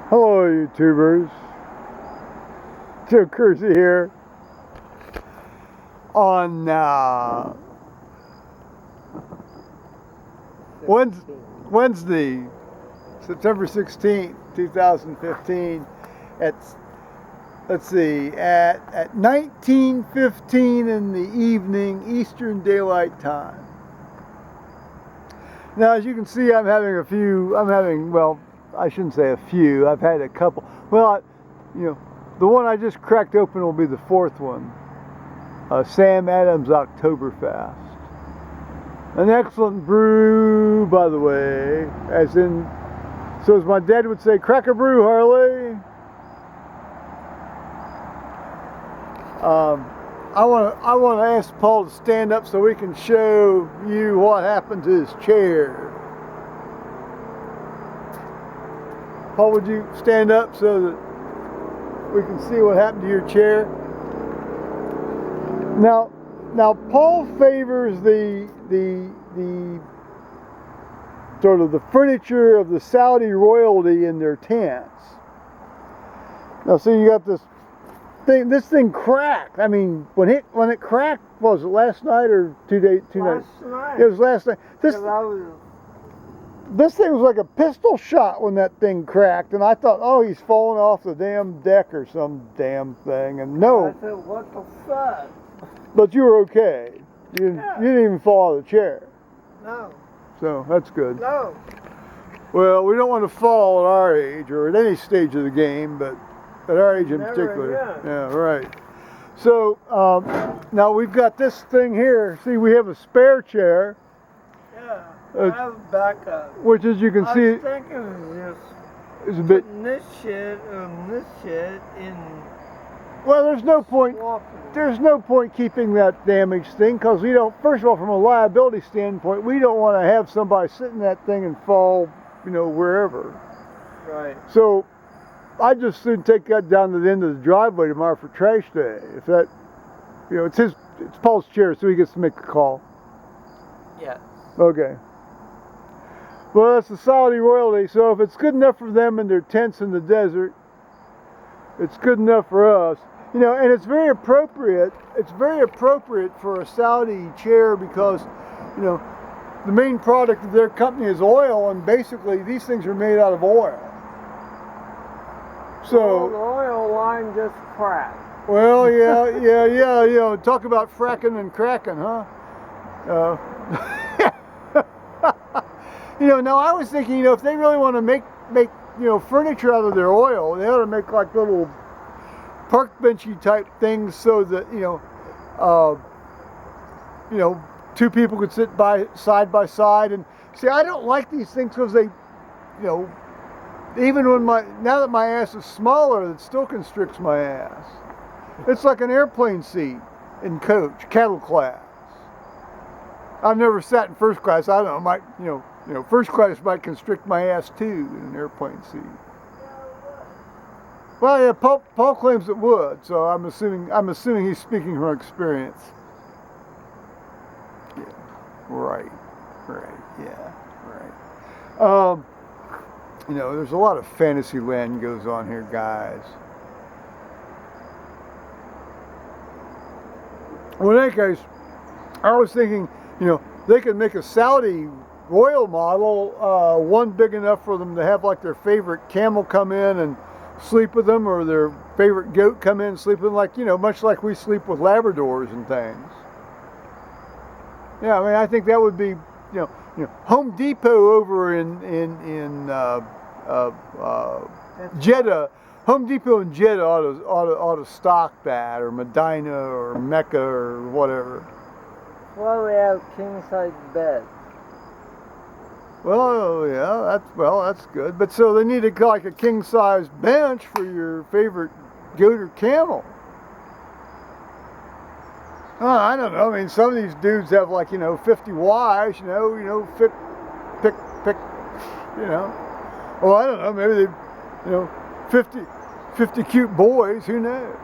Hello, YouTubers. Joe Kersey here on Wednesday, September 16th, 2015 at, let's see, at 19:15 in the evening, Eastern Daylight Time. Now, as you can see, well, I shouldn't say a few. I've had a couple. Well, the one I just cracked open will be the fourth one. Sam Adams Oktoberfest. An excellent brew, by the way. So as my dad would say, crack a brew, Harley. I want to ask Paul to stand up so we can show you what happened to his chair. Paul, would you stand up so that we can see what happened to your chair? Now Paul favors the sort of the furniture of the Saudi royalty in their tents. Now, see, you got this thing. This thing cracked. I mean, when it cracked, was it last night or two nights? Last night. It was last night. This thing was like a pistol shot when that thing cracked, and I thought, oh, he's falling off the damn deck or some damn thing, and no. I said, what the fuck? But you were okay. You didn't even fall out of the chair. No. So that's good. No. Well, we don't want to fall at our age or at any stage of the game, but at our age in particular. Yeah, right. So now we've got this thing here. See, we have a spare chair. Yeah. I have backup. Which, as you can see, I was thinking is a bit. Putting this shit and this shit in. Well, there's no point. Swapping. There's no point keeping that damaged thing because we don't. First of all, from a liability standpoint, we don't want to have somebody sit in that thing and fall, wherever. Right. So, I just soon take that down to the end of the driveway tomorrow for trash day. If that, it's Paul's chair, so he gets to make the call. Yeah. Okay. Well, that's the Saudi royalty, so if it's good enough for them in their tents in the desert, it's good enough for us. And it's very appropriate. It's very appropriate for a Saudi chair because, the main product of their company is oil, and basically these things are made out of oil. So the oil line just cracked. Well, yeah. Talk about fracking and cracking, huh? Now I was thinking, if they really want to make furniture out of their oil, they ought to make like little park benchy type things so that two people could sit side by side. And see, I don't like these things because they, even now that my ass is smaller, it still constricts my ass. It's like an airplane seat in coach, cattle class. I've never sat in first class. I don't know. First class might constrict my ass too in an airplane seat. Well, yeah, Paul claims it would, so I'm assuming he's speaking from experience. Yeah, right, yeah, right. There's a lot of fantasy land goes on here, guys. Well, in any case, I was thinking, they could make a Saudi royal model, one big enough for them to have like their favorite camel come in and sleep with them, or their favorite goat come in and sleep with them, like, much like we sleep with Labradors and things. Yeah, I mean, I think that would be, Home Depot over in Jeddah. Home Depot in Jeddah ought to stock that, or Medina, or Mecca, or whatever. Well, we have king size bed. Well, yeah, that's good. But so they need like a king size bench for your favorite goat or camel. I don't know. I mean, some of these dudes have like 50 wives. Pick. Well, I don't know. Maybe they 50 cute boys. Who knows?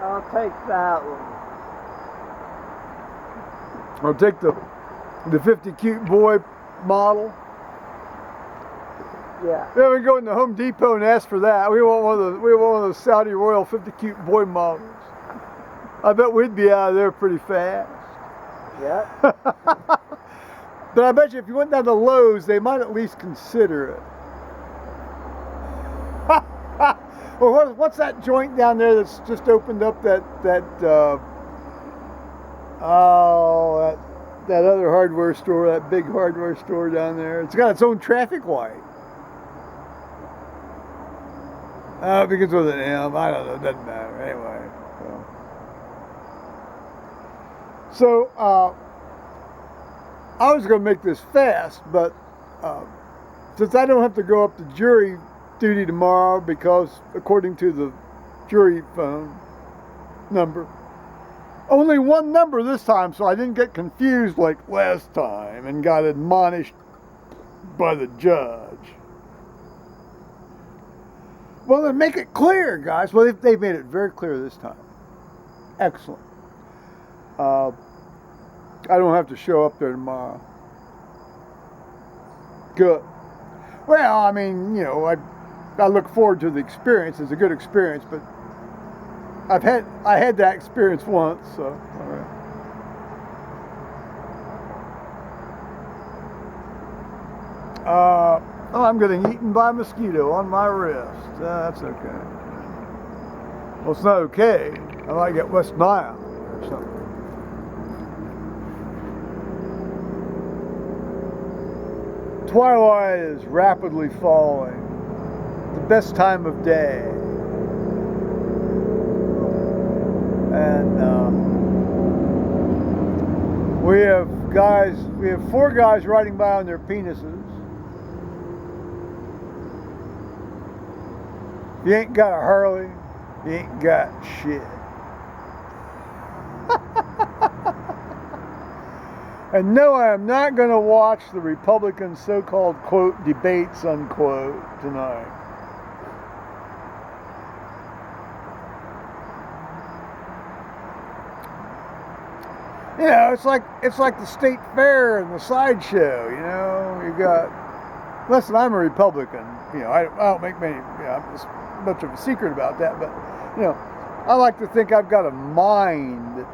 I'll take that one. I'll take the 50 cute boy model. Yeah. Yeah, we go in the Home Depot and ask for that. We want one of those Saudi Royal 50 cute boy models. I bet we'd be out of there pretty fast. Yeah. But I bet you if you went down to Lowe's, they might at least consider it. Well, what's that joint down there that's just opened up? That other hardware store, that big hardware store down there. It's got its own traffic light. It begins with an M. I don't know. It doesn't matter. Anyway. So I was going to make this fast, but since I don't have to go up to jury duty tomorrow because, according to the jury phone number, only one number this time, so I didn't get confused like last time and got admonished by the judge. Well, then make it clear, guys. Well, they've made it very clear this time. Excellent. I don't have to show up there tomorrow. Good. Well, I mean, you know, I look forward to the experience. It's a good experience, but I had that experience once, so all right. Oh, I'm getting eaten by a mosquito on my wrist. That's okay. Well, it's not okay. I might get West Nile or something. Twilight is rapidly falling. The best time of day. And we have 4 guys riding by on their penises. If you ain't got a Harley, you ain't got shit. And no, I am not going to watch the Republican so-called, quote, debates, unquote, tonight. You know, it's like the state fair and the sideshow, you know. You got, listen, I'm a Republican, you know, I don't make many, you know, I'm just much of a secret about that, but, you know, I like to think I've got a mind that,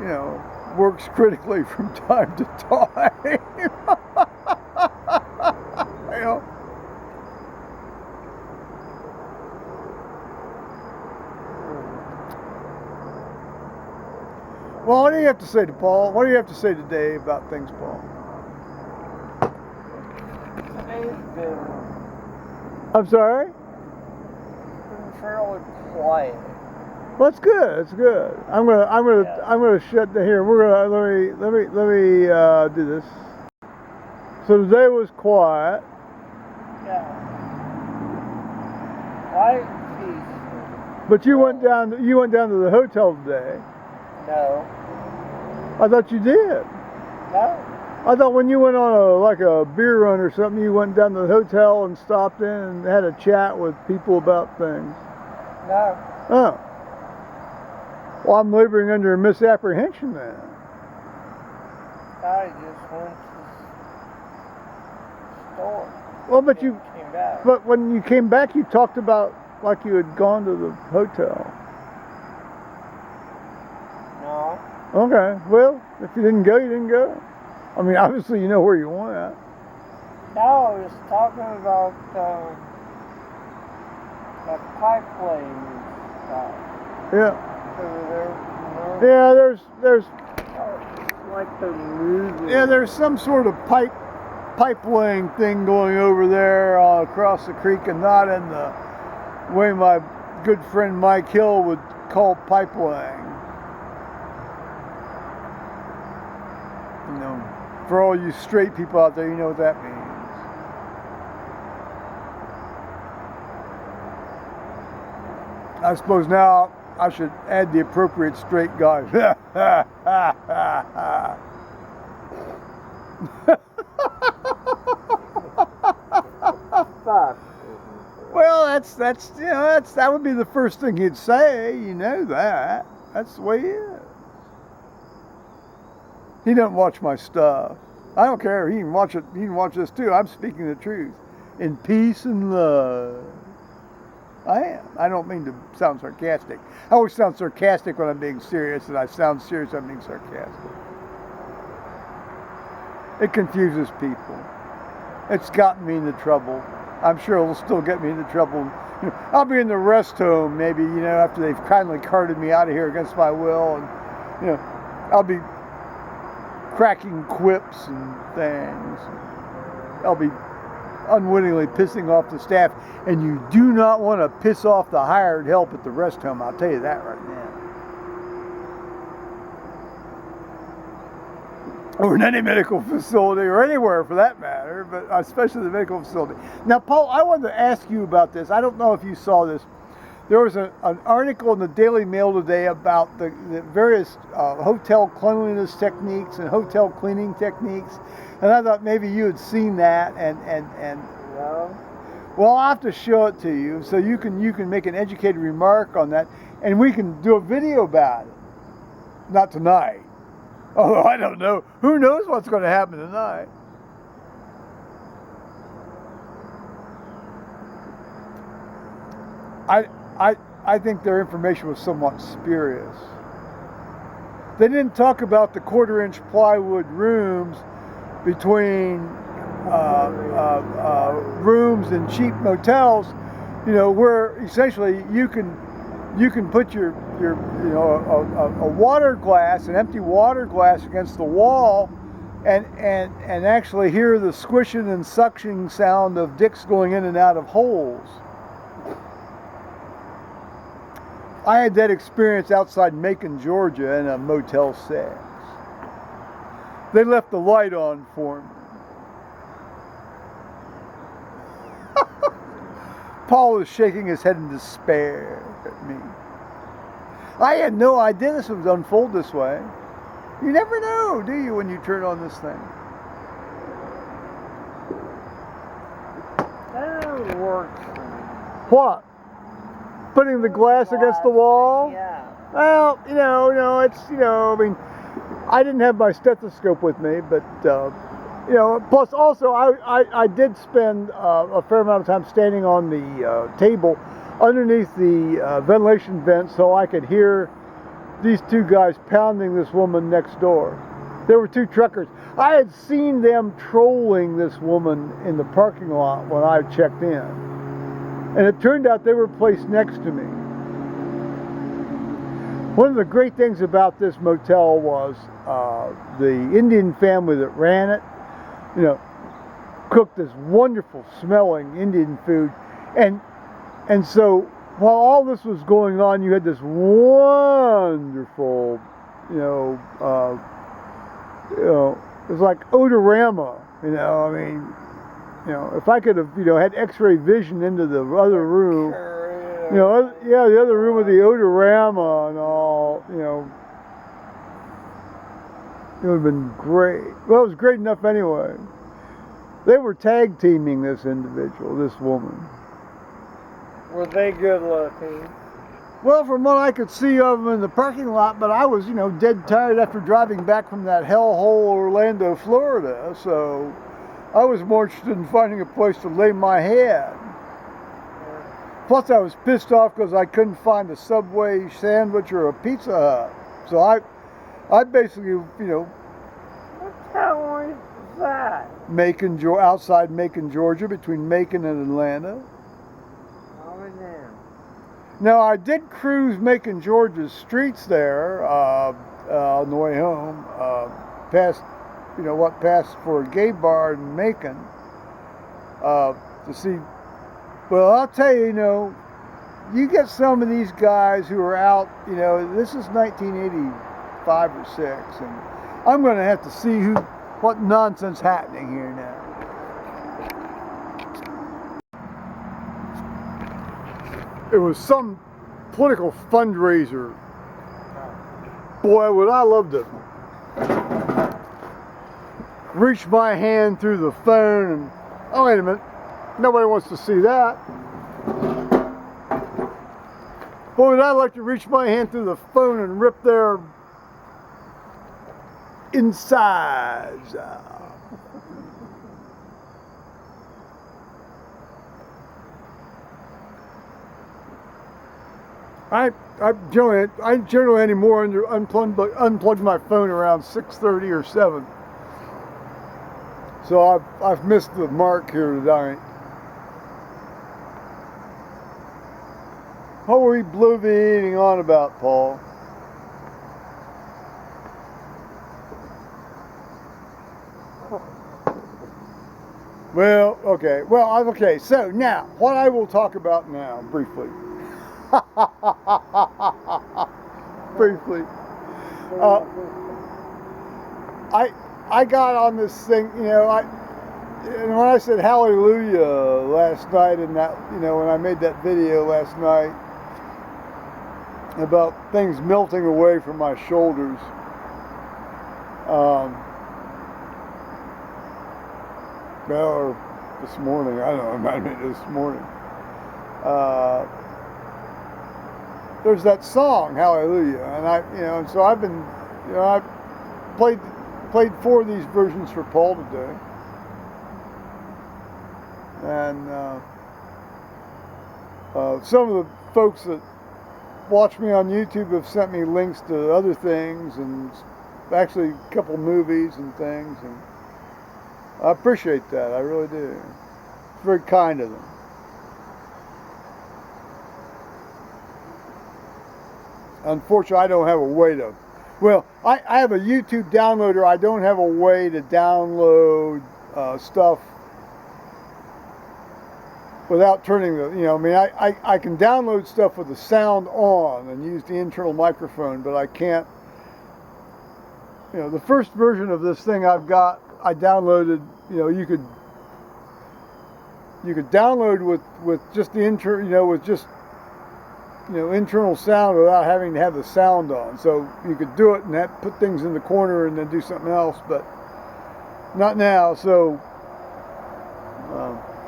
you know, works critically from time to time. You know? Well, what do you have to say to Paul? What do you have to say today about things, Paul? Today's been I'm sorry? fairly quiet. Well, that's good. That's good. I'm gonna shut the here. Let me do this. So today was quiet. Yeah. Quiet, peaceful. But you went down to the hotel today. No. I thought you did. No. I thought when you went on a beer run or something, you went down to the hotel and stopped in and had a chat with people about things. No. Oh. Well, I'm laboring under a misapprehension then. I just went to the store. Well, but Came back. but when you came back, you talked about like you had gone to the hotel. No. Okay. Well, if you didn't go, you didn't go. I mean, obviously you know where you went. No, I was talking about the pipeline stuff. Yeah. Over there. Yeah. There's Like the movie. Yeah, there's some sort of pipe laying thing going over there across the creek, and not in the way my good friend Mike Hill would call pipe laying. You know, for all you straight people out there, you know what that means. I suppose now I should add the appropriate straight guy. Fuck. Well, that would be the first thing he'd say. You know that. That's the way he is. He doesn't watch my stuff. I don't care. He can watch it. He can watch this too. I'm speaking the truth, in peace and love. I am. I don't mean to sound sarcastic. I always sound sarcastic when I'm being serious, and I sound serious when I'm being sarcastic. It confuses people. It's gotten me into trouble. I'm sure it'll still get me into trouble. You know, I'll be in the rest home maybe, you know, after they've kindly carted me out of here against my will, and you know, I'll be cracking quips and things. I'll be unwittingly pissing off the staff, and you do not want to piss off the hired help at the rest home. I'll tell you that right now. Or in any medical facility, or anywhere for that matter, but especially the medical facility. Now, Paul, I wanted to ask you about this. I don't know if you saw this. There was an article in the Daily Mail today about the various hotel cleanliness techniques and hotel cleaning techniques, and I thought maybe you had seen that. And No. well, I'll have to show it to you so you can make an educated remark on that, and we can do a video about it. Not tonight. Although I don't know. Who knows what's going to happen tonight? I think their information was somewhat spurious. They didn't talk about the 1/4-inch plywood rooms between rooms in cheap motels, you know, where essentially you can put your you know, a water glass, an empty water glass against the wall, and actually hear the squishing and suctioning sound of dicks going in and out of holes. I had that experience outside Macon, Georgia, in a Motel 6. They left the light on for me. Paul was shaking his head in despair at me. I had no idea this would unfold this way. You never know, do you, when you turn on this thing? That works. What? Putting the glass against the wall? Yeah. Well, no, it's, I mean, I didn't have my stethoscope with me, but, plus also I did spend a fair amount of time standing on the table underneath the ventilation vent so I could hear these two guys pounding this woman next door. There were two truckers. I had seen them trolling this woman in the parking lot when I checked in. And it turned out they were placed next to me. One of the great things about this motel was the Indian family that ran it, cooked this wonderful smelling Indian food. And so while all this was going on, you had this wonderful, it was like odorama, if I could have, had X-ray vision into the other room, the other room with the odorama and all, it would have been great. Well, it was great enough anyway. They were tag teaming this individual, this woman. Were they good looking? Well, from what I could see of them in the parking lot, but I was, dead tired after driving back from that hellhole Orlando, Florida, so I was more interested in finding a place to lay my head. Plus, I was pissed off because I couldn't find a Subway sandwich or a Pizza Hut. So I basically, What town is that? Macon, outside Macon, Georgia, between Macon and Atlanta. Now, I did cruise Macon, Georgia's streets there on the way home, past, what passed for a gay bar in Macon, to see. Well, I'll tell you, you get some of these guys who are out, this is 1985 or 6, and I'm going to have to see what nonsense happening here now. It was some political fundraiser. Boy, would I love to reach my hand through the phone and, oh, wait a minute, nobody wants to see that. Boy, would I like to reach my hand through the phone and rip their insides out. I generally anymore unplug my phone around 6:30 or 7. So I've missed the mark here tonight. What were we bloviating on about, Paul? Well, okay. Well, okay. So now, what I will talk about now, briefly. Briefly. I got on this thing, you know, and when I said hallelujah last night, and that, you know, when I made that video last night about things melting away from my shoulders, or this morning, I don't know, it might have been this morning. There's that song, Hallelujah, and so I've been, I played 4 of these versions for Paul today, and some of the folks that watch me on YouTube have sent me links to other things, and actually a couple movies and things, and I appreciate that, I really do. It's very kind of them. Unfortunately, I don't have a way to, well, I have a YouTube downloader. I don't have a way to download stuff without turning the, you know, I mean, I can download stuff with the sound on and use the internal microphone, but I can't, you know, the first version of this thing I downloaded, you know, you could download with just the internal sound without having to have the sound on. So you could do it and put things in the corner and then do something else, but not now. So,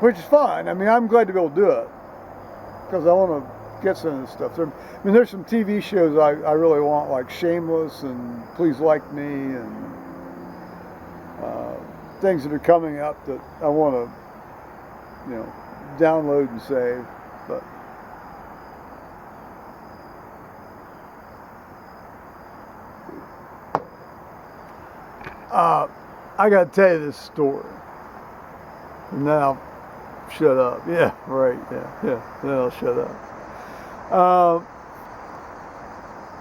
which is fine. I mean, I'm glad to be able to do it because I want to get some of this stuff. There's some TV shows I really want, like Shameless and Please Like Me, and things that are coming up that I want to, you know, download and save. But I got to tell you this story. And then I'll shut up. Yeah, right. Yeah. Then I'll shut up.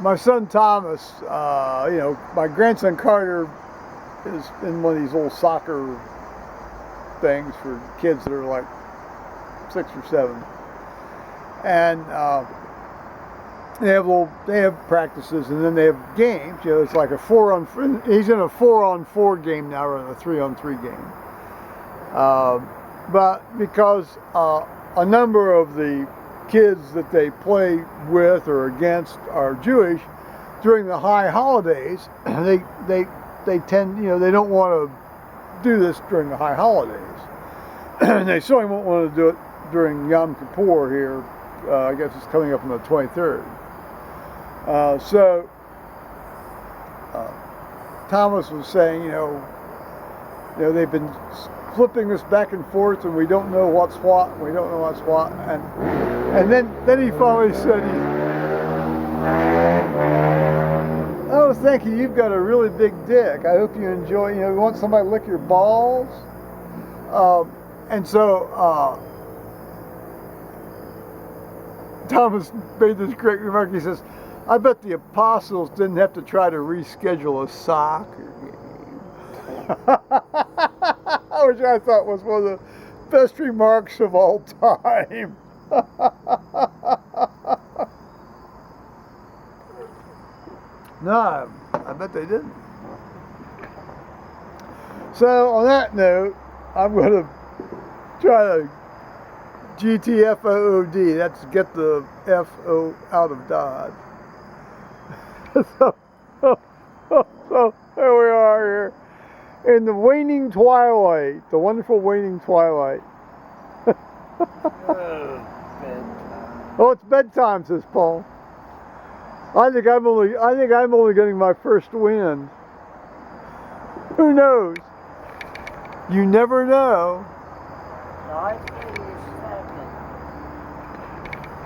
My son Thomas, you know, my grandson Carter is in one of these old soccer things for kids that are like 6 or 7. And they have practices, and then they have games. You know, it's like a 4-on-4. He's in a 4-on-4 game now, rather than a 3-on-3 game. But because a number of the kids that they play with or against are Jewish, during the high holidays, they tend, you know, they don't want to do this during the high holidays. And they certainly won't want to do it during Yom Kippur here. I guess it's coming up on the 23rd. So Thomas was saying, you know, they've been flipping this back and forth, and we don't know what's what. We don't know what's what. And then he finally said, "Oh, thank you. You've got a really big dick. I hope you enjoy. You know, you want somebody to lick your balls." And so Thomas made this great remark. He says, "I bet the apostles didn't have to try to reschedule a soccer game," which I thought was one of the best remarks of all time. No, I bet they didn't. So on that note, I'm going to try to GTFOOD. That's get the FO out of Dodge. So there we are here in the waning twilight, the wonderful waning twilight. Oh, it's bedtime, says Paul. I think I'm only getting my first wind. Who knows? You never know. I think it's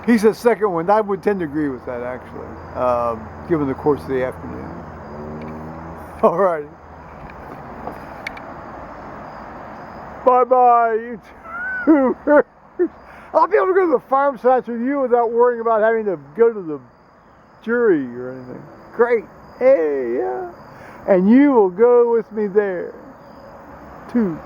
He said second one. I would tend to agree with that, actually, given the course of the afternoon. All right. Bye-bye, you tubers. I'll be able to go to the farm sites with you without worrying about having to go to the jury or anything. Great. Hey, yeah. And you will go with me there, too.